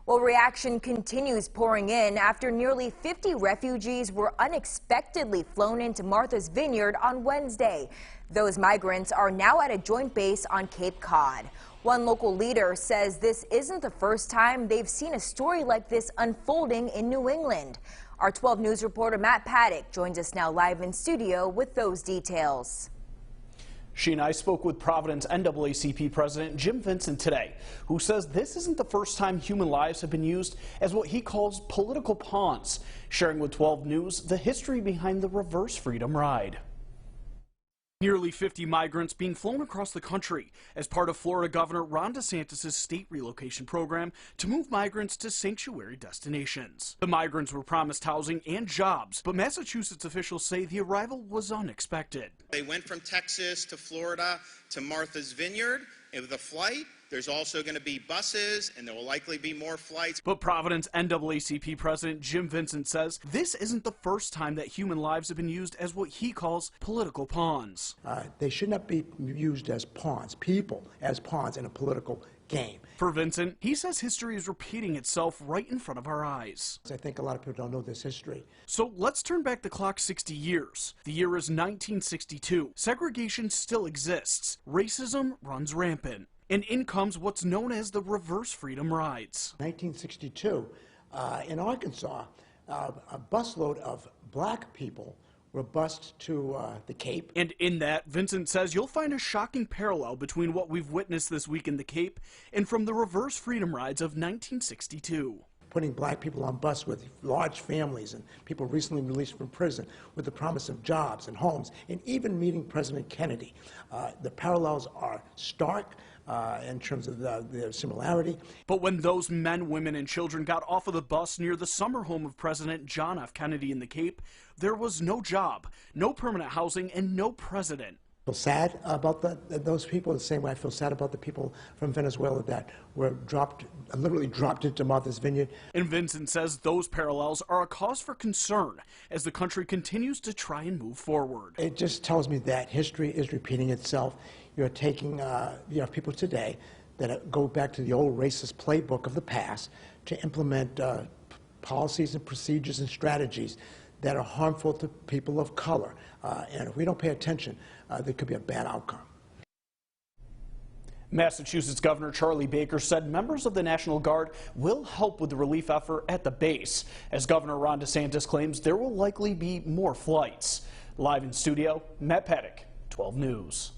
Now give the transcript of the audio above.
Well, reaction continues pouring in after nearly 50 refugees were unexpectedly flown into Martha's Vineyard on Wednesday. Those migrants are now at a joint base on Cape Cod. One local leader says this isn't the first time they've seen a story like this unfolding in New England. Our 12 News reporter Matt Paddock joins us now live in studio with those details. She and I spoke with Providence NAACP President Jim Vincent today, who says this isn't the first time human lives have been used as what he calls political pawns, sharing with 12 News the history behind the Reverse Freedom Ride. Nearly 50 migrants being flown across the country as part of Florida Governor Ron DeSantis' state relocation program to move migrants to sanctuary destinations. The migrants were promised housing and jobs, but Massachusetts officials say the arrival was unexpected. They went from Texas to Florida to Martha's Vineyard with a flight. There's also going to be buses, and there will likely be more flights. But Providence NAACP President Jim Vincent says this isn't the first time that human lives have been used as what he calls political pawns. They should not be used as pawns, people as pawns in a political game. For Vincent, he says history is repeating itself right in front of our eyes. I think a lot of people don't know this history. So let's turn back the clock 60 years. The year is 1962. Segregation still exists. Racism runs rampant. And in comes what's known as the Reverse Freedom Rides. 1962, in Arkansas, a busload of black people were bused to the Cape. And in that, Vincent says you'll find a shocking parallel between what we've witnessed this week in the Cape and from the Reverse Freedom Rides of 1962. Putting black people on bus with large families and people recently released from prison with the promise of jobs and homes, and even meeting President Kennedy. The parallels are stark in terms of their similarity. But when those men, women, and children got off of the bus near the summer home of President John F. Kennedy in the Cape, there was no job, no permanent housing, and no president. I feel sad about those people the same way I feel sad about the people from Venezuela that were literally dropped into Martha's Vineyard. And Vincent says those parallels are a cause for concern as the country continues to try and move forward. It just tells me that history is repeating itself. You're taking you have people today that go back to the old racist playbook of the past to implement policies and procedures and strategies that are harmful to people of color. And if we don't pay attention, there could be a bad outcome. Massachusetts Governor Charlie Baker said members of the National Guard will help with the relief effort at the base, as Governor Ron DeSantis claims there will likely be more flights. Live in studio, Matt Paddock, 12 News.